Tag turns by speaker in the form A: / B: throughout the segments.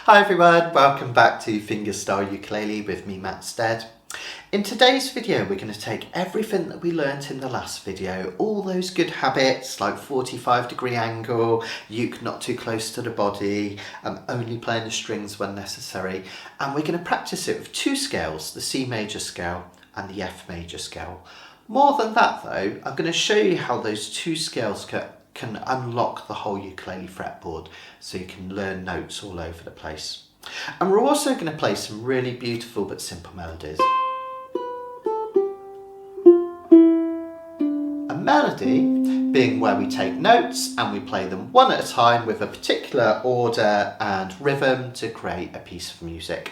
A: Hi everyone, welcome back to Fingerstyle Ukulele with me, Matt Stead. In today's video we're going to take everything that we learnt in the last video, all those good habits like 45-degree angle, uke not too close to the body, only playing the strings when necessary, and we're going to practice it with two scales, the C major scale and the F major scale. More than that though, I'm going to show you how those two scales can unlock the whole ukulele fretboard so you can learn notes all over the place. And we're also going to play some really beautiful but simple melodies. A melody being where we take notes and we play them one at a time with a particular order and rhythm to create a piece of music.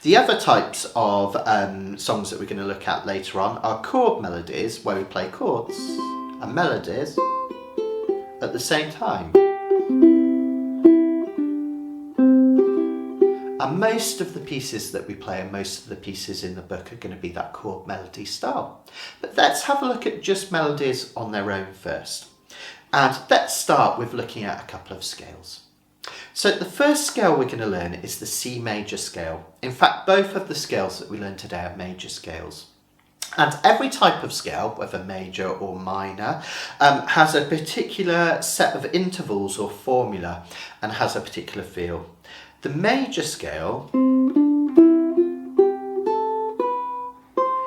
A: The other types of songs that we're going to look at later on are chord melodies, where we play chords and melodies at the same time. And most of the pieces that we play and most of the pieces in the book are going to be that chord melody style. But let's have a look at just melodies on their own first. And let's start with looking at a couple of scales. So the first scale we're going to learn is the C major scale. In fact, both of the scales that we learn today are major scales. And every type of scale, whether major or minor, has a particular set of intervals or formula and has a particular feel. The major scale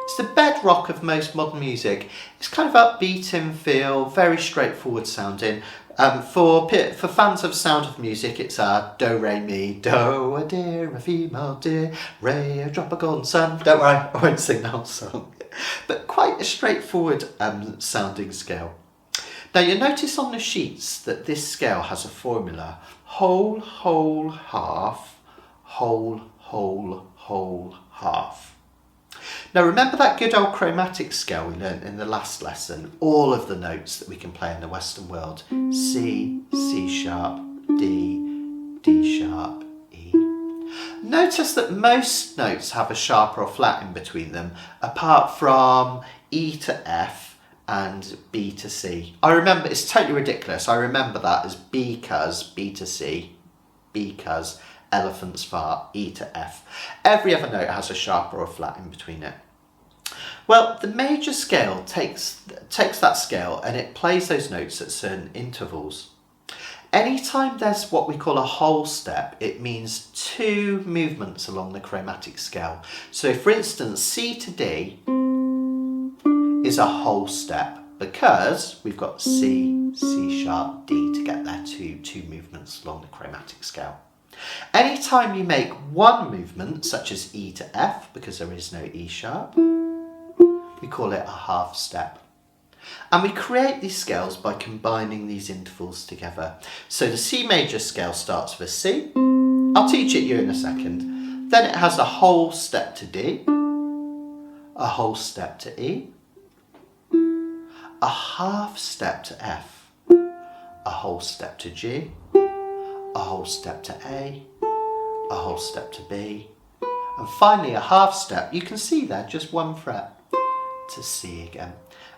A: is the bedrock of most modern music. It's kind of upbeat in feel, very straightforward sounding. For fans of Sound of Music, it's a do, re, mi, do, a dear, a female dear, re, a drop of golden sun. Don't worry, I won't sing the whole song. But quite a straightforward sounding scale. Now you'll notice on the sheets that this scale has a formula: whole, whole, half, whole, whole, whole, half. Now remember that good old chromatic scale we learnt in the last lesson, all of the notes that we can play in the Western world: C, C sharp, D, D sharp, E. Notice that most notes have a sharp or a flat in between them, apart from E to F and B to C. I remember, it's totally ridiculous, I remember that as because, B to C, because, elephant's fart, E to F. Every other note has a sharp or a flat in between it. Well, the major scale takes that scale and it plays those notes at certain intervals. Anytime there's what we call a whole step, it means two movements along the chromatic scale. So for instance, C to D is a whole step because we've got C, C sharp, D to get there, two movements along the chromatic scale. Anytime you make one movement, such as E to F, because there is no E sharp, we call it a half step. And we create these scales by combining these intervals together. So the C major scale starts with C. I'll teach it you in a second. Then it has a whole step to D, a whole step to E, a half step to F, a whole step to G, a whole step to A, a whole step to B, and finally a half step, you can see there, just one fret, to C again.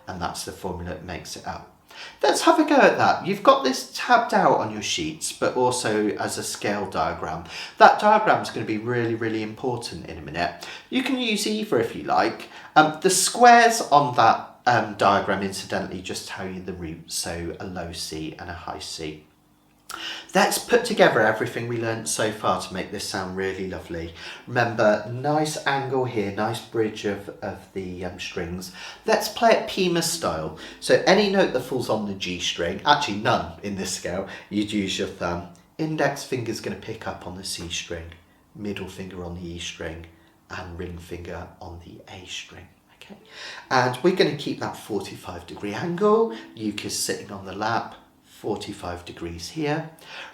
A: And that's the formula that makes it up. Let's have a go at that. You've got this tabbed out on your sheets, but also as a scale diagram. That diagram is going to be really, really important in a minute. You can use either if you like. The squares on that diagram, incidentally, just tell you the roots, so a low C and a high C. Let's put together everything we learnt so far to make this sound really lovely. Remember, nice angle here, nice bridge of the strings. Let's play it Pima style. So any note that falls on the G string, actually none in this scale, you'd use your thumb. Index finger's going to pick up on the C string, middle finger on the E string, and ring finger on the A string. Okay, and we're going to keep that 45-degree angle. Uke is sitting on the lap. 45 degrees here.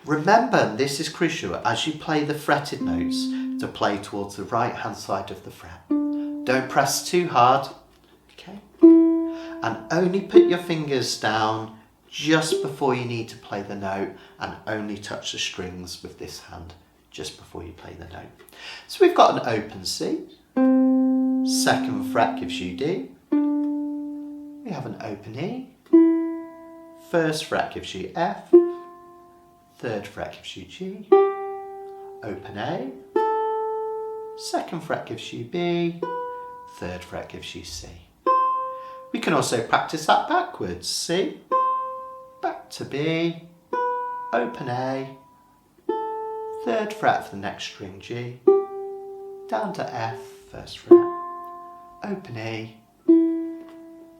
A: Remember, and this is crucial, as you play the fretted notes, to play towards the right hand side of the fret. Don't press too hard, okay? And only put your fingers down just before you need to play the note, and only touch the strings with this hand just before you play the note. So we've got an open C, second fret gives you D, we have an open E, first fret gives you F, third fret gives you G, open A, 2nd fret gives you B, 3rd fret gives you C. We can also practice that backwards. C, back to B, open A, 3rd fret for the next string G, down to F, 1st fret, open E,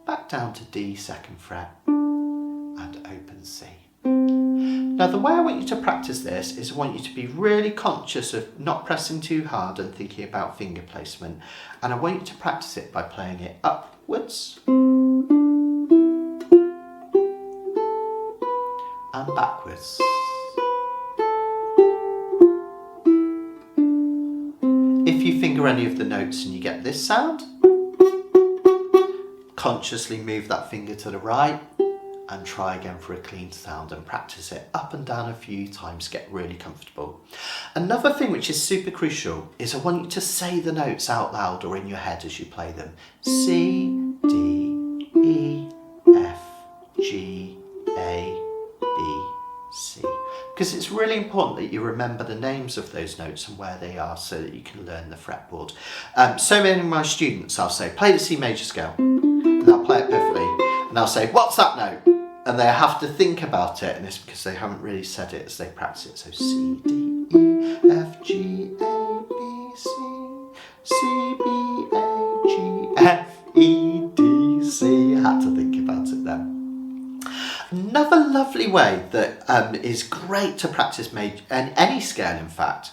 A: back down to D, 2nd fret, and open C. Now the way I want you to practice this is I want you to be really conscious of not pressing too hard and thinking about finger placement, and I want you to practice it by playing it upwards and backwards. If you finger any of the notes and you get this sound, consciously move that finger to the right and try again for a clean sound and practice it up and down a few times, get really comfortable. Another thing which is super crucial is I want you to say the notes out loud or in your head as you play them. C, D, E, F, G, A, B, C. Because it's really important that you remember the names of those notes and where they are so that you can learn the fretboard. So many of my students, I'll say, play the C major scale, and they'll play it perfectly, and I'll say, what's that note? And they have to think about it, and it's because they haven't really said it as they practice it. So C, D, E, F, G, A, B, C, C, B, A, G, F, E, D, C. I had to think about it then. Another lovely way that is great to practice major, and any scale in fact,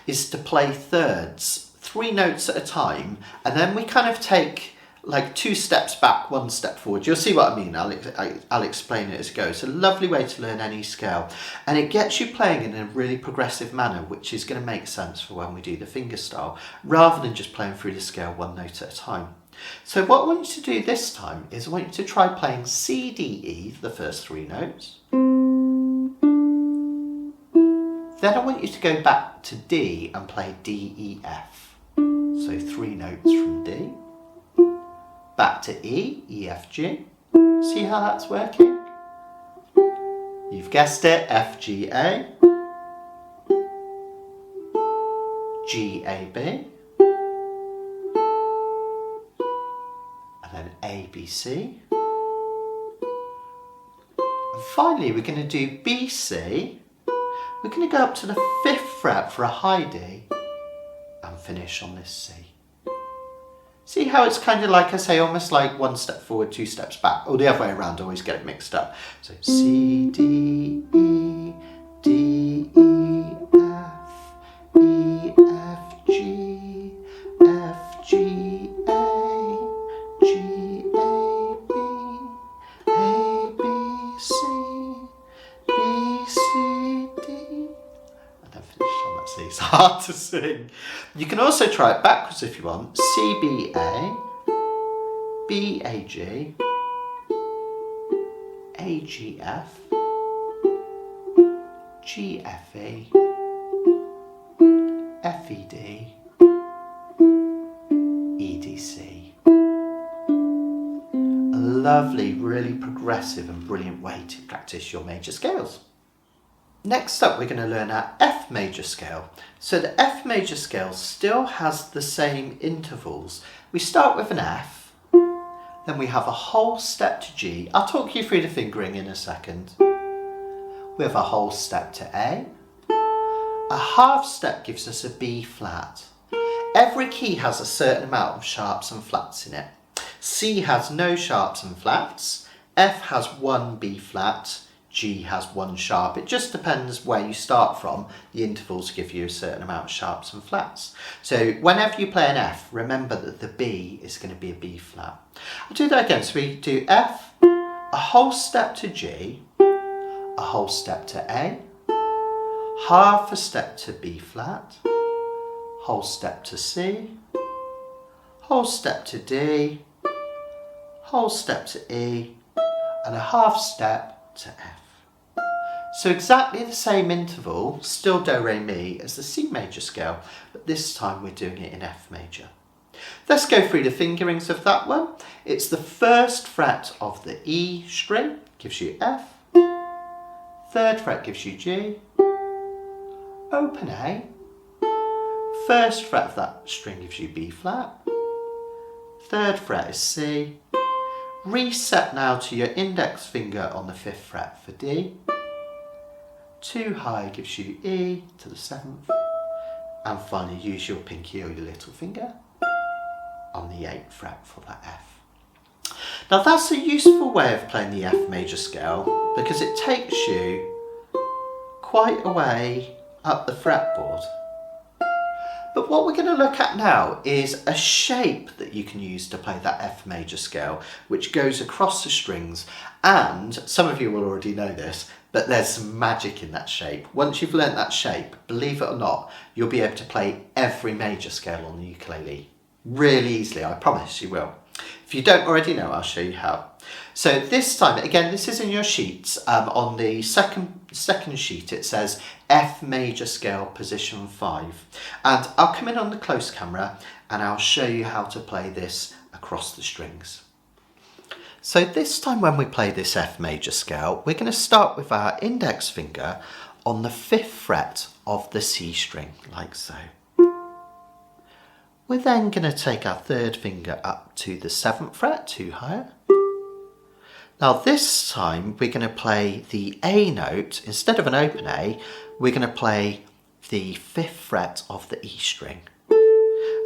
A: is to play thirds, 3 notes at a time, and then we kind of take like 2 steps back, 1 step forward. You'll see what I mean. I'll explain it as it goes. It's a lovely way to learn any scale, and it gets you playing in a really progressive manner, which is going to make sense for when we do the fingerstyle, rather than just playing through the scale 1 note at a time. So what I want you to do this time is I want you to try playing C, D, E, the first 3 notes. Then I want you to go back to D and play D, E, F. So 3 notes from D. Back to E, E, F, G. See how that's working? You've guessed it, F, G, A. G, A, B. And then A, B, C. And finally we're going to do B, C. We're going to go up to the 5th fret for a high D and finish on this C. See how it's kind of like I say, almost like 1 step forward, 2 steps back, or the other way around, always get it mixed up. So C, D, E, D, E, F, E, F, G, F, G, A, G, A, B, C, B, C, D, and then finish on that C. It's hard to sing. You can also try it backwards if you want. C, B, A, B, A, G, A, G, F, G, F, E, F, E, D, E, D, C. A lovely, really progressive and brilliant way to practice your major scales. Next up, we're going to learn our F major scale. So the F major scale still has the same intervals. We start with an F, then we have a whole step to G. I'll talk you through the fingering in a second. We have a whole step to A. A half step gives us a B flat. Every key has a certain amount of sharps and flats in it. C has no sharps and flats. F has 1 B flat. G has 1 sharp. It just depends where you start from. The intervals give you a certain amount of sharps and flats. So whenever you play an F, remember that the B is going to be a B flat. I'll do that again. So we do F, a whole step to G, a whole step to A, half a step to B flat, whole step to C, whole step to D, whole step to E, and a half step to F. So exactly the same interval, still do, re, mi, as the C major scale, but this time we're doing it in F major. Let's go through the fingerings of that one. It's the 1st fret of the E string, gives you F, 3rd fret gives you G, open A, First fret of that string gives you B flat. Third fret is C. Reset now to your index finger on the 5th fret for D. 2 high gives you E to the 7th. And finally use your pinky or your little finger on the 8th fret for that F. Now that's a useful way of playing the F major scale because it takes you quite a way up the fretboard. But what we're going to look at now is a shape that you can use to play that F major scale, which goes across the strings, and some of you will already know this, but there's some magic in that shape. Once you've learnt that shape, believe it or not, you'll be able to play every major scale on the ukulele really easily, I promise you will. If you don't already know, I'll show you how. So this time, again, this is in your sheets. On the second sheet, it says F major scale position 5. And I'll come in on the close camera and I'll show you how to play this across the strings. So this time when we play this F major scale, we're going to start with our index finger on the 5th fret of the C string, like so. We're then going to take our 3rd finger up to the 7th fret, 2 higher. Now this time we're going to play the A note. Instead of an open A, we're going to play the 5th fret of the E string.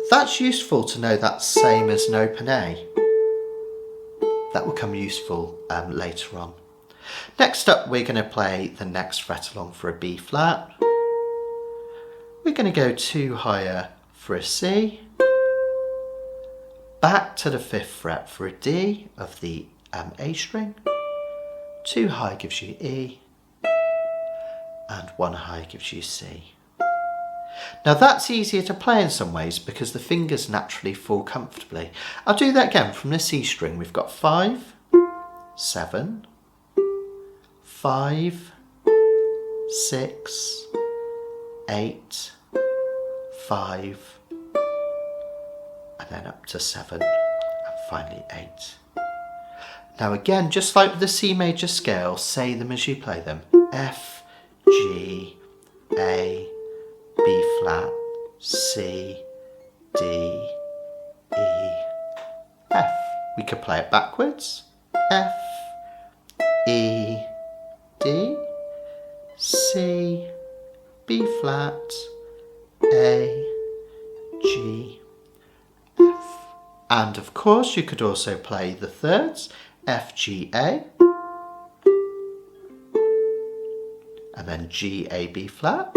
A: That's useful to know that's same as an open A. That will come useful later on. Next up, we're going to play the next fret along for a B flat. We're going to go 2 higher for a C. Back to the 5th fret for a D of the A string. 2 high gives you E. And 1 high gives you C. Now that's easier to play in some ways because the fingers naturally fall comfortably. I'll do that again from the C string. We've got 5, 7, 5, 6, 8, 5, and then up to 7, and finally 8. Now again, just like with the C major scale, say them as you play them. F, G, A, B flat, C, D, E, F. We could play it backwards. F, E, D, C, B flat, A, G, F. And of course you could also play the thirds, F, G, A, and then G, A, B flat,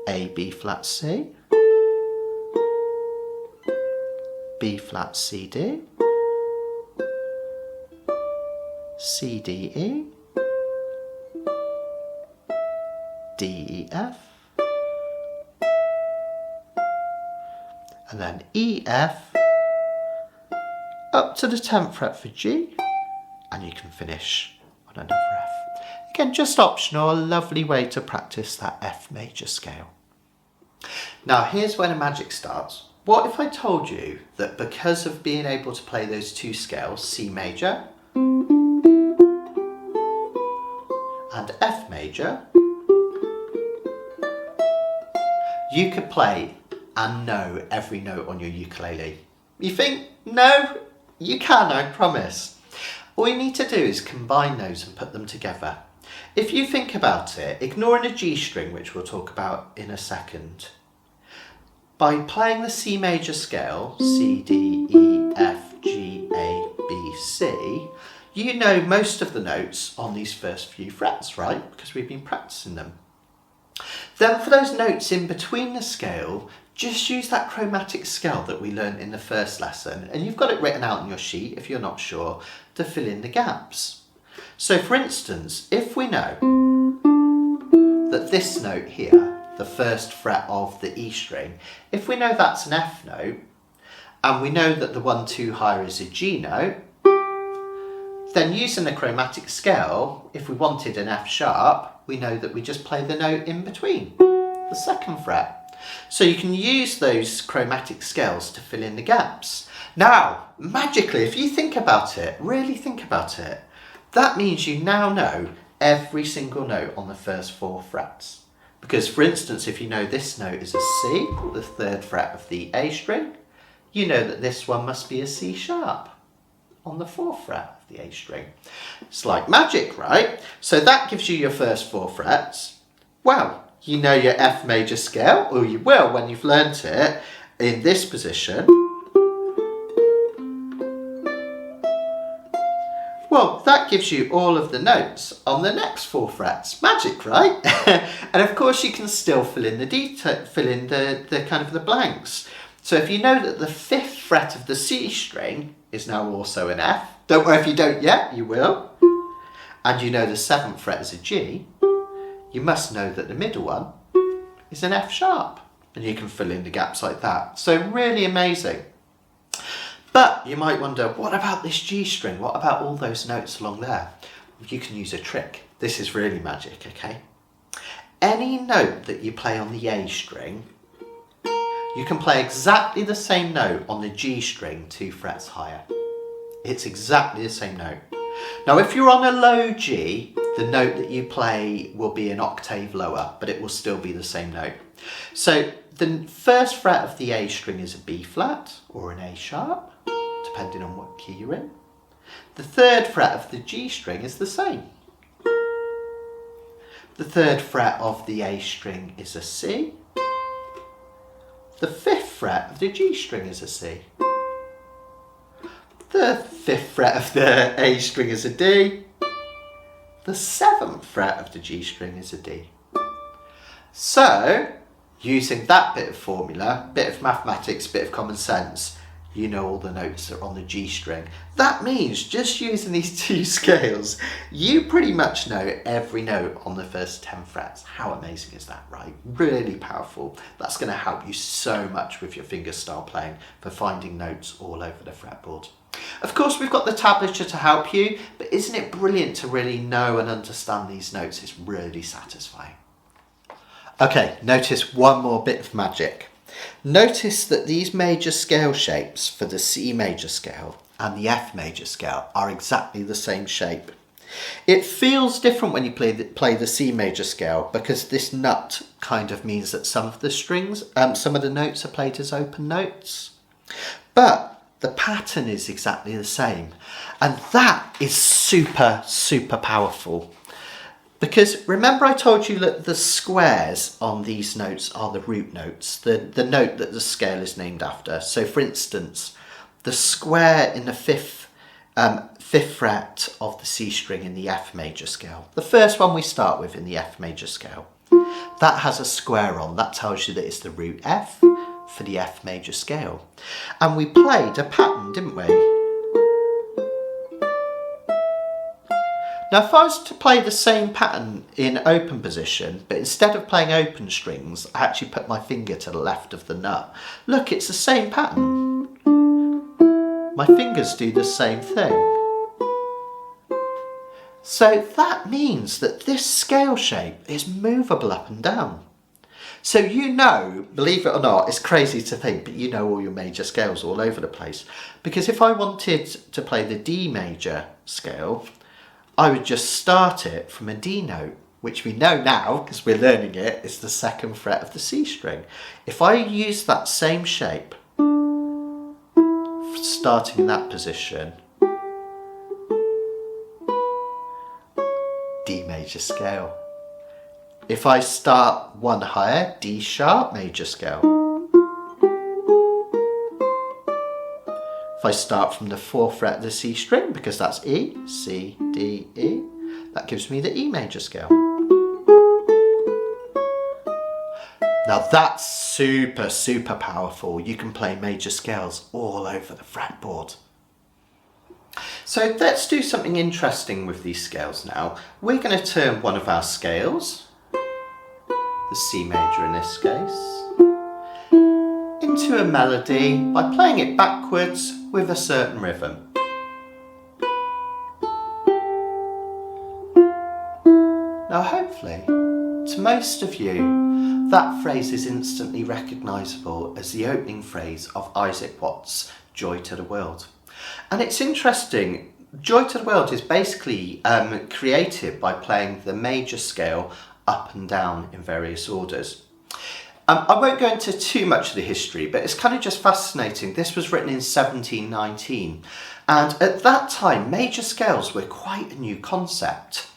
A: A, B flat, C, B flat, C, D, C, D, E, D, E, F, and then E, F, up to the 10th fret for G, and you can finish on another F. Again, just optional, a lovely way to practice that F major scale. Now here's where the magic starts. What if I told you that because of being able to play those two scales, C major and F major, you could play and know every note on your ukulele? You think? No, you can, I promise. All you need to do is combine those and put them together. If you think about it, ignoring the G string, which we'll talk about in a second, by playing the C major scale, C, D, E, F, G, A, B, C, you know most of the notes on these first few frets, right? Because we've been practicing them. Then for those notes in between the scale, just use that chromatic scale that we learned in the first lesson, and you've got it written out on your sheet if you're not sure, to fill in the gaps. So for instance, if we know that this note here, the first fret of the E string, if we know that's an F note, and we know that the 1, 2 higher is a G note, then using the chromatic scale, if we wanted an F sharp, we know that we just play the note in between, the 2nd fret. So you can use those chromatic scales to fill in the gaps. Now, magically, if you think about it, really think about it, that means you now know every single note on the first 4 frets. Because for instance, if you know this note is a C, the 3rd fret of the A string, you know that this one must be a C sharp on the 4th fret of the A string. It's like magic, right? So that gives you your first 4 frets. Well, you know your F major scale, or you will when you've learnt it, in this position. Well, that gives you all of the notes on the next 4 frets. Magic, right? And of course you can still fill in the detail, fill in the kind of the blanks. So if you know that the 5th fret of the C string is now also an F, don't worry if you don't yet, you will. And you know the 7th fret is a G, you must know that the middle one is an F sharp. And you can fill in the gaps like that. So really amazing. But you might wonder, what about this G string? What about all those notes along there? You can use a trick. This is really magic, okay? Any note that you play on the A string, you can play exactly the same note on the G string 2 frets higher. It's exactly the same note. Now, if you're on a low G, the note that you play will be an octave lower, but it will still be the same note. So the 1st fret of the A string is a B flat or an A sharp, depending on what key you're in. The 3rd fret of the G string is the same. The 3rd fret of the A string is a C. The 5th fret of the G string is a C. The 5th fret of the A string is a D. The 7th fret of the G string is a D. So, using that bit of formula, bit of mathematics, bit of common sense, you know all the notes that are on the G string. That means just using these 2 scales, you pretty much know every note on the first 10 frets. How amazing is that, right? Really powerful. That's going to help you so much with your fingerstyle playing for finding notes all over the fretboard. Of course, we've got the tablature to help you, but isn't it brilliant to really know and understand these notes? It's really satisfying. Okay, notice one more bit of magic. Notice that these major scale shapes for the C major scale and the F major scale are exactly the same shape. It feels different when you play the C major scale because this nut kind of means that some of the strings, some of the notes are played as open notes. But the pattern is exactly the same. And that is super, super powerful. Because remember I told you that the squares on these notes are the root notes, the note that the scale is named after. So for instance, the square in the 5th fret of the C string in the F major scale, the first one we start with in the F major scale, that has a square on. That tells you that it's the root F for the F major scale. And we played a pattern, didn't we? Now if I was to play the same pattern in open position, but instead of playing open strings, I actually put my finger to the left of the nut. Look, it's the same pattern. My fingers do the same thing. So that means that this scale shape is movable up and down. So you know, believe it or not, it's crazy to think, but you know all your major scales all over the place. Because if I wanted to play the D major scale, I would just start it from a D note, which we know now, because we're learning it, is the 2nd fret of the C string. If I use that same shape, starting in that position, D major scale. If I start one higher, D sharp major scale. If I start from the 4th fret of the C string, because that's E, C, D, E, that gives me the E major scale. Now that's super, super powerful. You can play major scales all over the fretboard. So let's do something interesting with these scales now. We're going to turn one of our scales, the C major in this case, into a melody by playing it backwards with a certain rhythm. Now hopefully, to most of you, that phrase is instantly recognisable as the opening phrase of Isaac Watts' Joy to the World. And it's interesting, Joy to the World is basically created by playing the major scale up and down in various orders. I won't go into too much of the history, but it's kind of just fascinating. This was written in 1719, and at that time major scales were quite a new concept.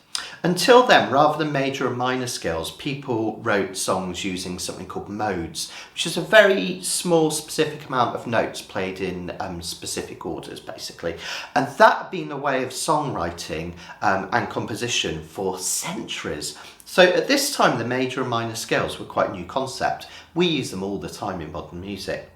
A: Until then, rather than major and minor scales, people wrote songs using something called modes, which is a very small specific amount of notes played in specific orders, basically. And that had been a way of songwriting and composition for centuries. So at this time, the major and minor scales were quite a new concept. We use them all the time in modern music.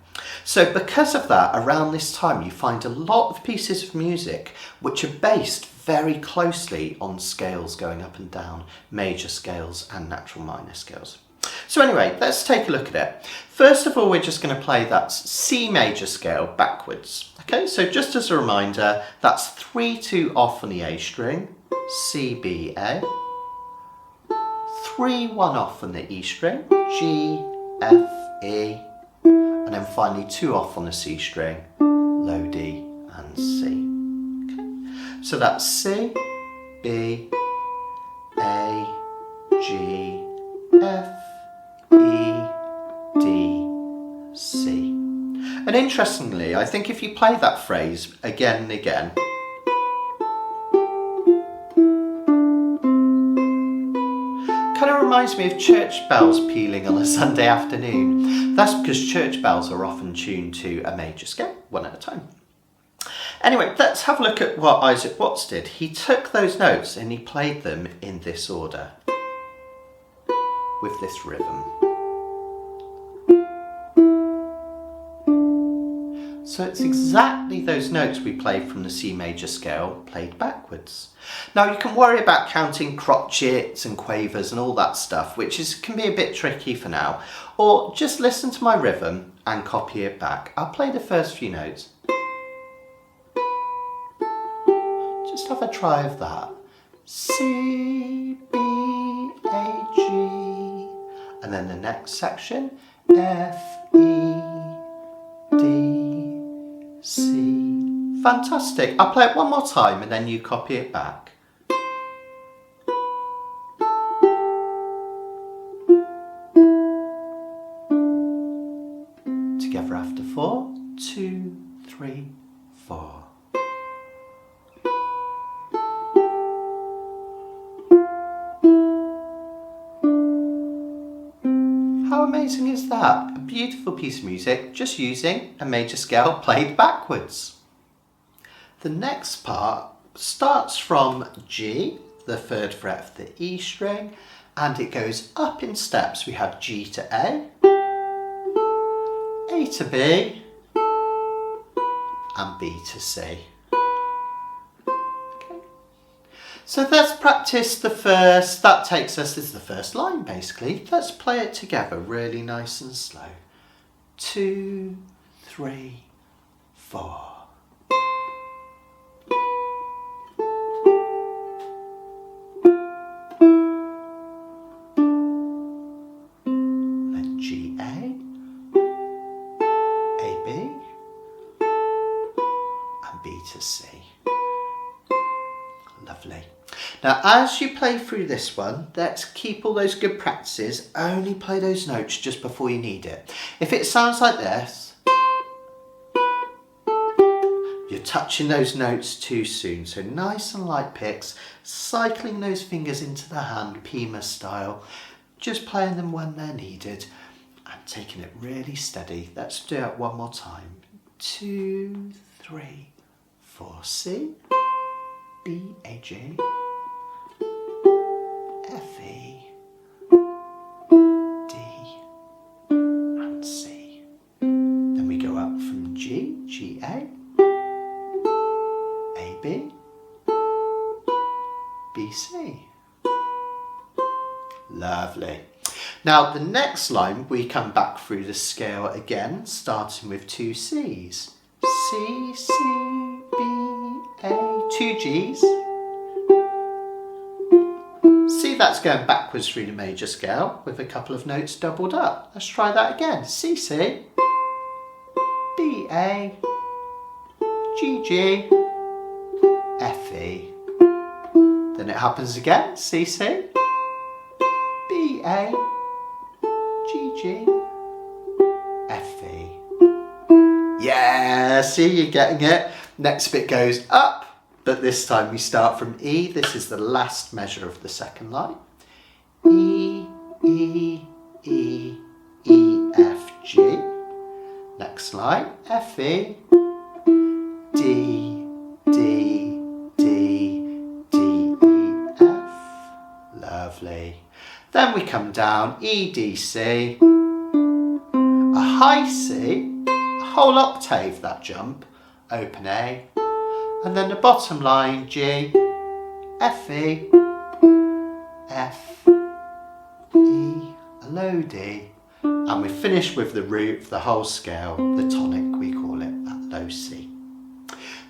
A: So because of that, around this time, you find a lot of pieces of music which are based very closely on scales going up and down, major scales and natural minor scales. So anyway, let's take a look at it. First of all, we're just going to play that C major scale backwards. Okay, so just as a reminder, that's 3-2 off on the A string, C, B, A, 3-1 off on the E string, G, F, E, and then finally 2 off on the C string, low D and C. So that's C, B, A, G, F, E, D, C. And interestingly, I think if you play that phrase again and again, kind of reminds me of church bells pealing on a Sunday afternoon. That's because church bells are often tuned to a major scale, one at a time. Anyway, let's have a look at what Isaac Watts did. He took those notes and he played them in this order, with this rhythm. So it's exactly those notes we played from the C major scale, played backwards. Now you can worry about counting crotchets and quavers and all that stuff, which can be a bit tricky for now, or just listen to my rhythm and copy it back. I'll play the first few notes. Just have a try of that. C, B, A, G. And then the next section, F, E, D, C. Fantastic. I'll play it one more time and then you copy it back. Together after 4, 2, 3, 4. How amazing is that? A beautiful piece of music just using a major scale played backwards. The next part starts from G, the 3rd fret of the E string, and it goes up in steps. We have G to A to B, and B to C. So let's practice the first, that takes us, this is the first line basically. Let's play it together really nice and slow. 2, 3, 4. Then G, A, B, and B to C. Lovely. Now as you play through this one, let's keep all those good practices, only play those notes just before you need it. If it sounds like this, you're touching those notes too soon, so nice and light picks, cycling those fingers into the hand, Pima style, just playing them when they're needed and taking it really steady. Let's do it one more time. 2, 3, 4, C, B, A, G, F, E, D, and C. Then we go up from G, G, A, B, B, C. Lovely. Now the next line we come back through the scale again, starting with 2 C's. C, C, B, A, 2 G's. See, that's going backwards through the major scale with a couple of notes doubled up. Let's try that again. C, C, B, A, G, G, F, E. Then it happens again. C, C, A, G, G, F, E. Yeah, see, you're getting it. Next bit goes up, but this time we start from E. This is the last measure of the second line. E, E, E, E, F, G. Next line, F, E, D, D, D, D, E, F. Lovely. Then we come down, E, D, C, a high C, a whole octave that jump, open A, and then the bottom line, G, F, E, F, E, a low D, and we finish with the root of the whole scale, the tonic we call it, that low C.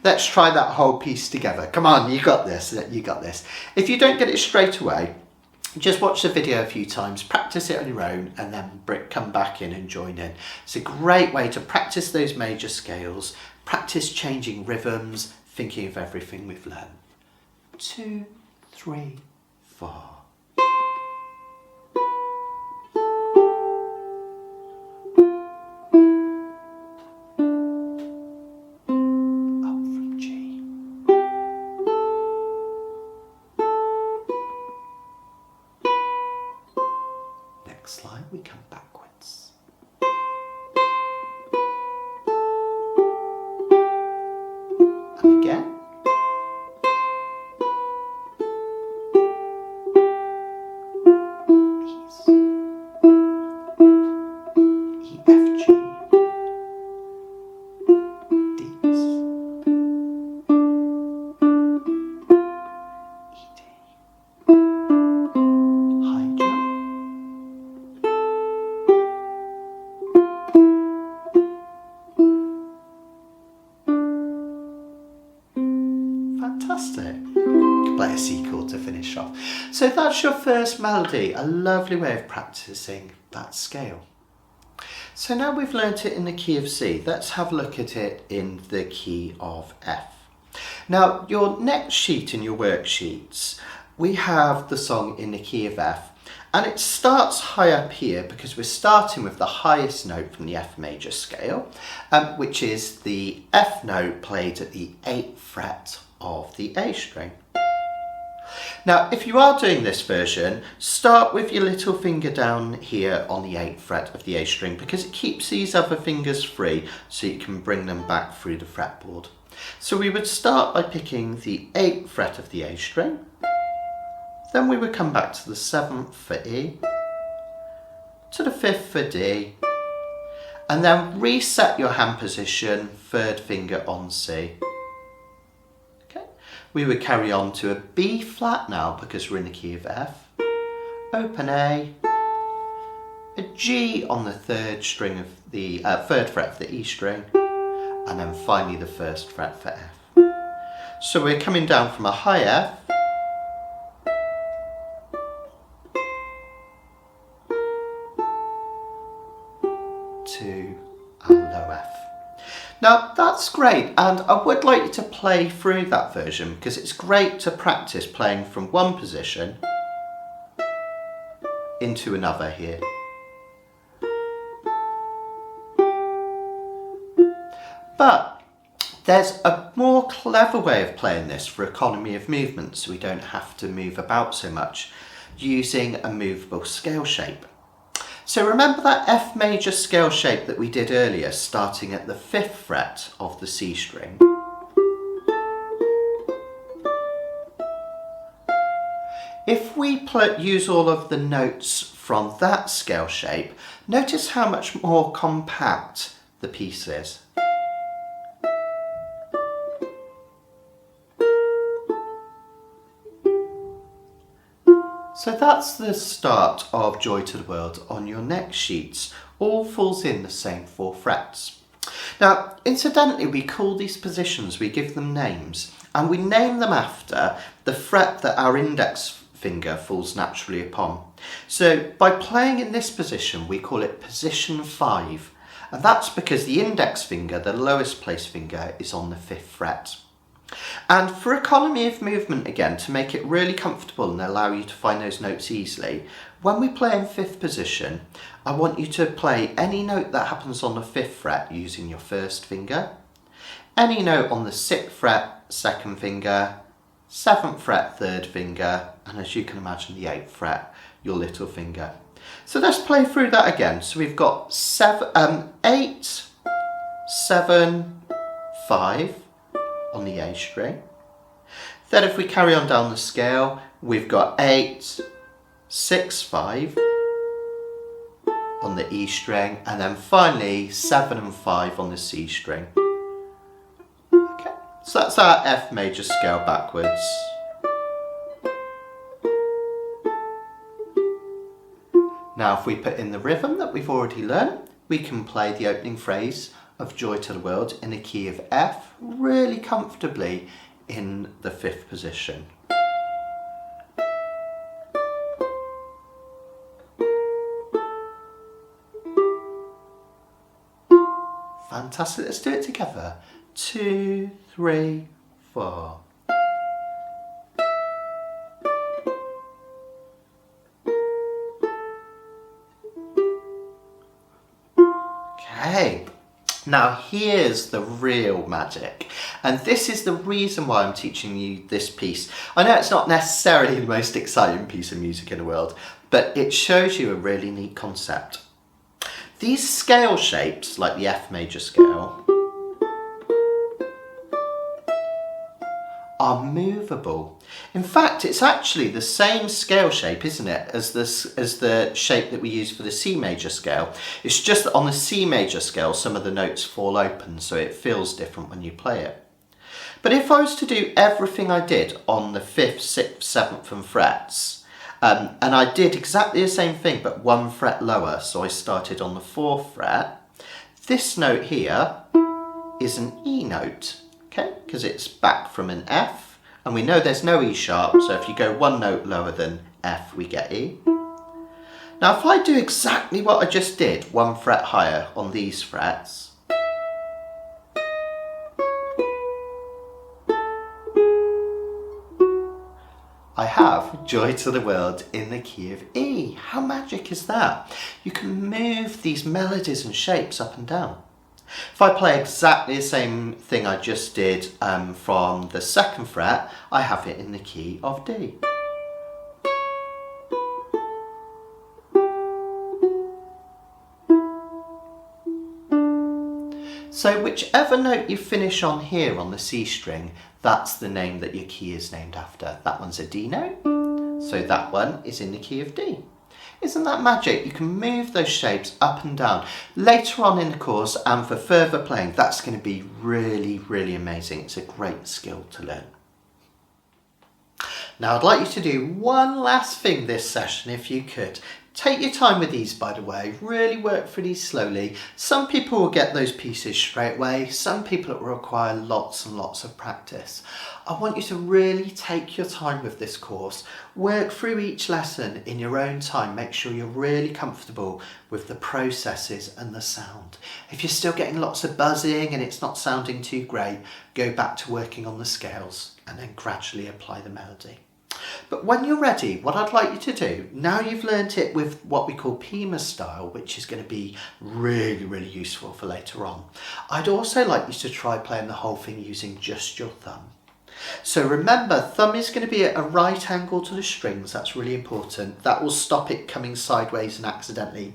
A: Let's try that whole piece together. Come on, you got this, you got this. If you don't get it straight away, just watch the video a few times, practice it on your own, and then come back in and join in. It's a great way to practice those major scales, practice changing rhythms, thinking of everything we've learned. 2, 3, 4. Next line, we come backwards. And again. E's. E, F, G. D's. E, D. High jump. Fantastic. You can play a C chord to finish off. So that's your first melody, a lovely way of practicing that scale. So now we've learnt it in the key of C, let's have a look at it in the key of F. Now your next sheet in your worksheets, we have the song in the key of F, and it starts high up here because we're starting with the highest note from the F major scale, which is the F note played at the 8th fret of the A string. Now, if you are doing this version, start with your little finger down here on the 8th fret of the A string because it keeps these other fingers free so you can bring them back through the fretboard. So we would start by picking the 8th fret of the A string, then we would come back to the 7th for E, to the 5th for D, and then reset your hand position, 3rd finger on C. We would carry on to a B flat now because we're in the key of F, open A, a G on the 3rd string of the 3rd fret of the E string, and then finally the 1st fret for F. So we're coming down from a high F to a low F. Now that's great, and I would like you to play through that version because it's great to practice playing from one position into another here. But there's a more clever way of playing this for economy of movement so we don't have to move about so much, using a movable scale shape. So remember that F major scale shape that we did earlier, starting at the 5th fret of the C string? If we use all of the notes from that scale shape, notice how much more compact the piece is. So that's the start of Joy to the World on your next sheets. All falls in the same 4 frets. Now, incidentally, we call these positions, we give them names, and we name them after the fret that our index finger falls naturally upon. So by playing in this position, we call it position 5, and that's because the index finger, the lowest placed finger, is on the 5th fret. And for economy of movement again, to make it really comfortable and allow you to find those notes easily, when we play in fifth position, I want you to play any note that happens on the fifth fret using your first finger, any note on the sixth fret, second finger, seventh fret, third finger, and as you can imagine, the eighth fret, your little finger. So let's play through that again. So we've got 8, 7, 5 on the A string. Then if we carry on down the scale, we've got 8, 6, 5 on the E string, and then finally 7 and 5 on the C string. Okay, so that's our F major scale backwards. Now if we put in the rhythm that we've already learned, we can play the opening phrase of Joy to the World in the key of F really comfortably in the fifth position. Fantastic, let's do it together. 2, 3, 4. Okay, now here's the real magic, and this is the reason why I'm teaching you this piece. I know it's not necessarily the most exciting piece of music in the world, but it shows you a really neat concept. These scale shapes, like the F major scale, are movable. In fact, it's actually the same scale shape, isn't it, as the shape that we use for the C major scale. It's just that on the C major scale, some of the notes fall open, so it feels different when you play it. But if I was to do everything I did on the 5th, 6th, 7th and frets, and I did exactly the same thing but 1 fret lower, so I started on the 4th fret, this note here is an E note. Okay, because it's back from an F, and we know there's no E sharp, so if you go 1 note lower than F, we get E. Now if I do exactly what I just did, 1 fret higher on these frets, I have Joy to the World in the key of E. How magic is that? You can move these melodies and shapes up and down. If I play exactly the same thing I just did from the 2nd fret, I have it in the key of D. So whichever note you finish on here on the C string, that's the name that your key is named after. That one's a D note, so that one is in the key of D. Isn't that magic? You can move those shapes up and down. Later on in the course and for further playing, that's going to be really, really amazing. It's a great skill to learn. Now I'd like you to do one last thing this session if you could. Take your time with these, by the way, really work through these slowly. Some people will get those pieces straight away, some people it will require lots and lots of practice. I want you to really take your time with this course, work through each lesson in your own time, make sure you're really comfortable with the processes and the sound. If you're still getting lots of buzzing and it's not sounding too great, go back to working on the scales and then gradually apply the melody. But when you're ready, what I'd like you to do, now you've learnt it with what we call Fingerstyle, which is going to be really, really useful for later on, I'd also like you to try playing the whole thing using just your thumb. So remember, thumb is going to be at a right angle to the strings, that's really important. That will stop it coming sideways and accidentally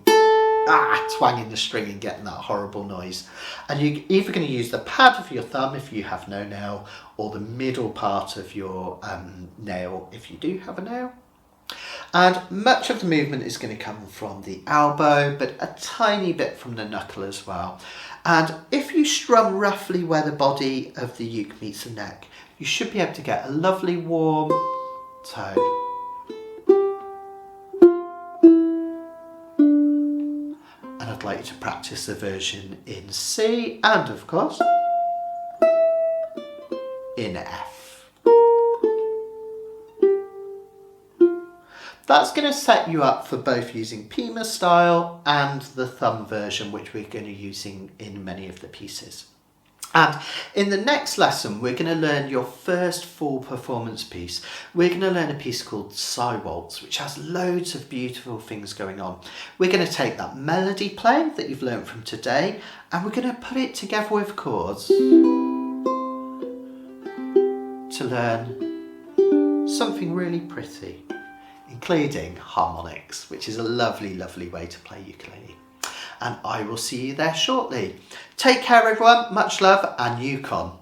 A: twanging the string and getting that horrible noise. And you're either going to use the pad of your thumb if you have no nail, or the middle part of your nail if you do have a nail. And much of the movement is going to come from the elbow, but a tiny bit from the knuckle as well. And if you strum roughly where the body of the uke meets the neck, you should be able to get a lovely warm tone. I'd like you to practice the version in C and of course in F. That's going to set you up for both using Fingerstyle and the thumb version, which we're going to be using in many of the pieces. And in the next lesson, we're going to learn your first full performance piece. We're going to learn a piece called Psy Waltz, which has loads of beautiful things going on. We're going to take that melody playing that you've learned from today, and we're going to put it together with chords to learn something really pretty, including harmonics, which is a lovely, lovely way to play ukulele. And I will see you there shortly. Take care everyone, much love and Yukon.